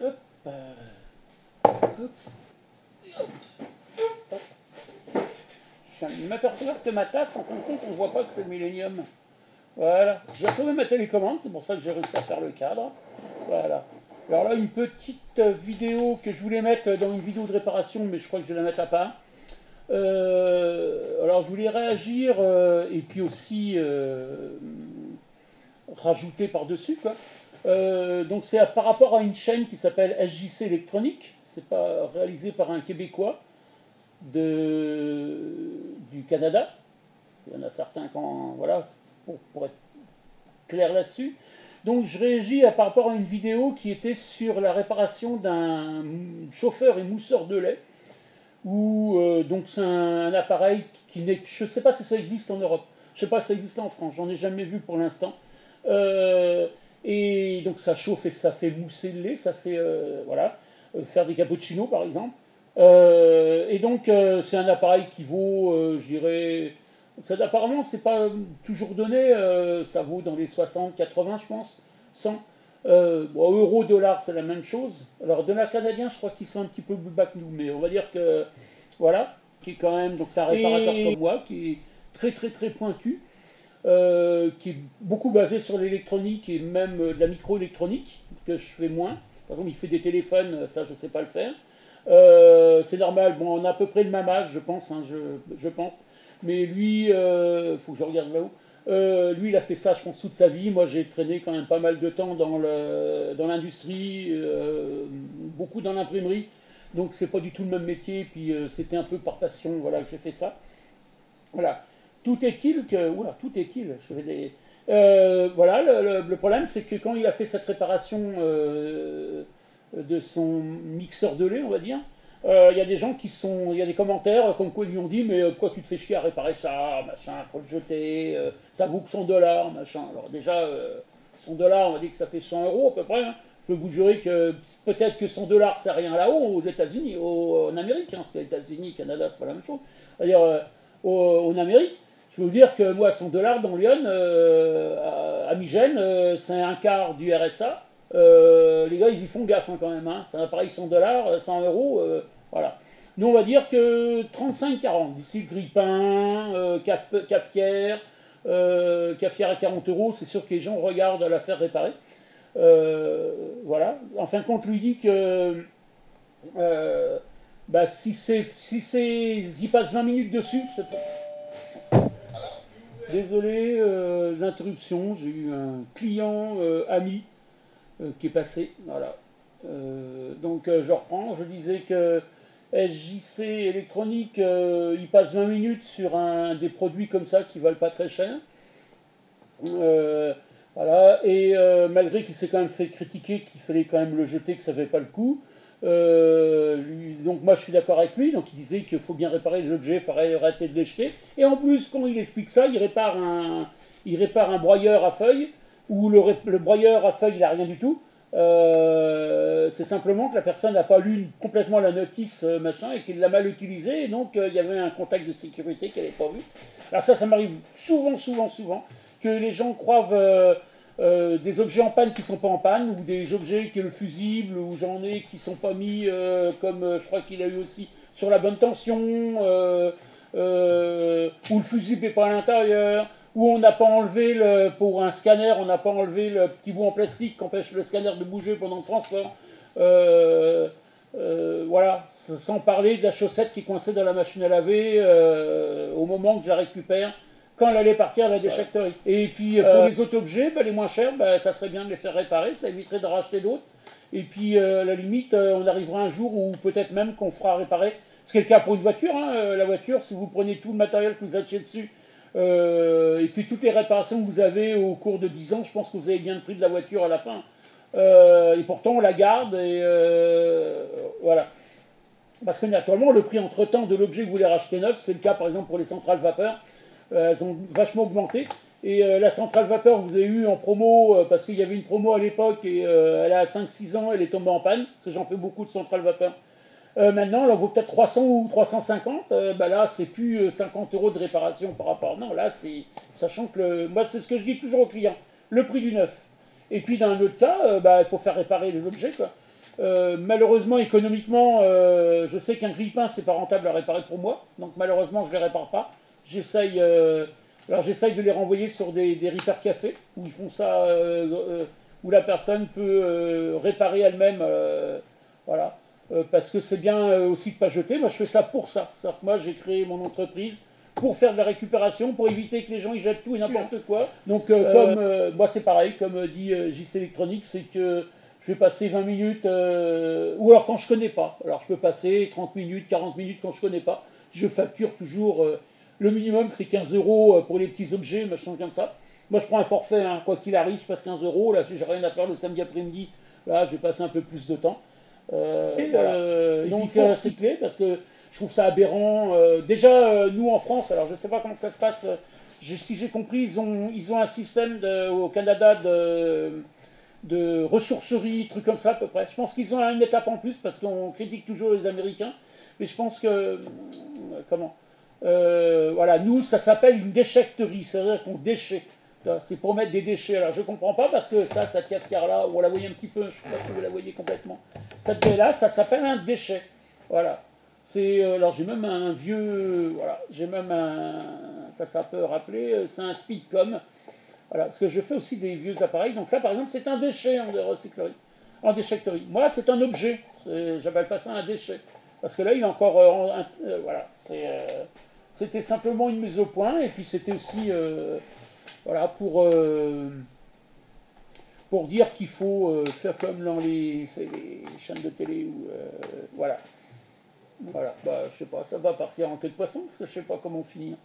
Hop, hop, hop. Je viens de m'apercevoir que ma tasse, en fin de compte, on ne voit pas que c'est le Millennium. Voilà. J'ai retrouvé ma télécommande, c'est pour ça que j'ai réussi à faire le cadre. Voilà. Alors là, une petite vidéo que je voulais mettre dans une vidéo de réparation, mais je crois que je vais la mettre à part. Alors je voulais réagir et puis aussi rajouter par-dessus, quoi. Donc c'est par rapport à une chaîne qui s'appelle SJC Électronique. C'est pas réalisé par un Québécois du Canada. Il y en a certains quand voilà pour être clair là-dessus. Donc je réagis par rapport à une vidéo qui était sur la réparation d'un chauffeur et mousseur de lait. Où donc c'est un appareil qui n'est, je ne sais pas si ça existe en Europe, je ne sais pas si ça existe en France, j'en ai jamais vu pour l'instant. Et donc ça chauffe et ça fait mousser le lait, ça fait voilà faire des cappuccinos par exemple. Et donc c'est un appareil qui vaut, je dirais, ça, apparemment c'est pas toujours donné, ça vaut dans les 60, 80 je pense, 100. Bon, euro, dollar, c'est la même chose. Alors, dollar canadien, je crois qu'ils sont un petit peu plus bas que nous, mais on va dire que, voilà, qui est quand même, donc c'est un réparateur comme moi, qui est très très très pointu, qui est beaucoup basé sur l'électronique et même de la microélectronique, que je fais moins. Par exemple, il fait des téléphones, ça je ne sais pas le faire. C'est normal, bon, on a à peu près le même âge, je pense, hein, je pense. Mais lui, faut que je regarde là-haut. Lui, il a fait ça, je pense, toute sa vie. Moi, j'ai traîné quand même pas mal de temps dans l'industrie, beaucoup dans l'imprimerie. Donc, c'est pas du tout le même métier. Puis, c'était un peu par passion, voilà, que j'ai fait ça. Voilà. Tout est-il que, oula, tout est-il. Je fais des, voilà, le problème, c'est que quand il a fait cette réparation de son mixeur de lait, on va dire, il y a des gens qui sont, il y a des commentaires comme quoi ils lui ont dit, mais pourquoi tu te fais chier à réparer ça, machin, faut le jeter, ça vaut que 100 dollars, machin. Alors déjà, 100 dollars, on va dire que ça fait 100 euros à peu près, hein. Je peux vous jurer que peut-être que 100 dollars, c'est rien là-haut, aux États-Unis, en Amérique, hein, parce que les États-Unis, Canada, c'est pas la même chose. C'est-à-dire, en Amérique, je peux vous dire que moi, 100 dollars dans Lyon, à Migène, c'est un quart du RSA. Les gars, ils y font gaffe hein, quand même. Hein. C'est un appareil 100 dollars, 100 euros, voilà. Nous, on va dire que 35-40. D'ici le grille-pain, cafetière, cafetière à 40 euros, c'est sûr que les gens regardent à la faire réparer. Voilà. En fin de compte, lui dit que bah, s'il passe 20 minutes dessus, c'est désolé l'interruption, j'ai eu un client ami qui est passé. Voilà. Donc je reprends, je disais que SJC électronique, il passe 20 minutes sur des produits comme ça qui valent pas très cher. Voilà, et malgré qu'il s'est quand même fait critiquer qu'il fallait quand même le jeter, que ça ne fait pas le coup. Donc moi je suis d'accord avec lui, donc il disait qu'il faut bien réparer les objets, il faudrait arrêter de les jeter. Et en plus, quand il explique ça, il répare un broyeur à feuilles, où le broyeur à feuilles il n'a rien du tout. C'est simplement que la personne n'a pas lu complètement la notice machin et qu'elle l'a mal utilisé, et donc il y avait un contact de sécurité qu'elle n'avait pas vu. Alors ça m'arrive souvent, souvent, souvent, que les gens croient des objets en panne qui ne sont pas en panne, ou des objets qui est le fusible, ou j'en ai qui ne sont pas mis comme je crois qu'il a eu aussi sur la bonne tension, où le fusible n'est pas à l'intérieur, où on n'a pas enlevé, pour un scanner, on n'a pas enlevé le petit bout en plastique qui empêche le scanner de bouger pendant le transport. Voilà, sans parler de la chaussette qui est coincée dans la machine à laver au moment que je la récupère quand elle allait partir à la déchetterie. Et puis pour les autres objets, les moins chers, ça serait bien de les faire réparer, ça éviterait d'en racheter d'autres. Et puis à la limite, on arrivera un jour où peut-être même qu'on fera réparer, ce qui est le cas pour une voiture. Hein, la voiture, si vous prenez tout le matériel que vous achetez dessus, et puis toutes les réparations que vous avez au cours de 10 ans, je pense que vous avez bien le prix de la voiture à la fin. Et pourtant on la garde, et voilà. Parce que naturellement, le prix entre-temps de l'objet que vous voulez racheter neuf, c'est le cas par exemple pour les centrales vapeur, elles ont vachement augmenté. Et la centrale vapeur, vous avez eu en promo, parce qu'il y avait une promo à l'époque, et elle a 5-6 ans, elle est tombée en panne, parce que j'en fais beaucoup de centrales vapeur. Maintenant, elle en vaut peut-être 300 ou 350. Là, c'est plus 50 euros de réparation par rapport. Non, là, c'est sachant que moi, c'est ce que je dis toujours aux clients, le prix du neuf. Et puis, dans un autre cas, il faut faire réparer les objets, quoi. Malheureusement, économiquement, je sais qu'un grille-pain, c'est pas rentable à réparer pour moi. Donc malheureusement, je ne les répare pas. J'essaye alors j'essaye de les renvoyer sur des repair cafés, où ils font ça, où la personne peut réparer elle-même. Voilà. Parce que c'est bien aussi de ne pas jeter. Moi, je fais ça pour ça. C'est-à-dire que moi, j'ai créé mon entreprise pour faire de la récupération, pour éviter que les gens ils jettent tout et n'importe quoi. Donc, comme moi, c'est pareil, comme dit JC Electronics, c'est que je vais passer 20 minutes, ou alors quand je connais pas. Alors, je peux passer 30 minutes, 40 minutes quand je connais pas. Je facture toujours, le minimum, c'est 15 euros pour les petits objets, machin comme ça. Moi, je prends un forfait, hein, quoi qu'il arrive, je passe 15 euros. Là, j'ai rien à faire le samedi après-midi. Là, je vais passer un peu plus de temps. Voilà. Donc, c'est clé parce que je trouve ça aberrant. Déjà, nous en France, alors je ne sais pas comment que ça se passe, si j'ai compris, ils ont un système au Canada de ressourcerie, trucs comme ça à peu près. Je pense qu'ils ont une étape en plus parce qu'on critique toujours les Américains. Mais je pense que. Comment Voilà, nous, ça s'appelle une déchetterie, c'est-à-dire qu'on déchets. C'est pour mettre des déchets. Alors, je ne comprends pas parce que ça, cette cafetière-là, on la voyait un petit peu, je ne sais pas si vous la voyez complètement. Cette baie-là, ça s'appelle un déchet. Voilà. Alors, j'ai même un vieux. Voilà, j'ai même un. Ça peut rappeler, c'est un Speedcom. Voilà, parce que je fais aussi des vieux appareils. Donc, ça, par exemple, c'est un déchet en recyclerie, en déchetterie. Moi, c'est un objet. J'appelle pas ça un déchet. Parce que là, il est encore. Voilà. C'était simplement une mise au point. Et puis, c'était aussi. Voilà, pour dire qu'il faut faire comme dans les chaînes de télé où voilà. Voilà, bah, je sais pas, ça va partir en queue de poisson parce que je sais pas comment finir.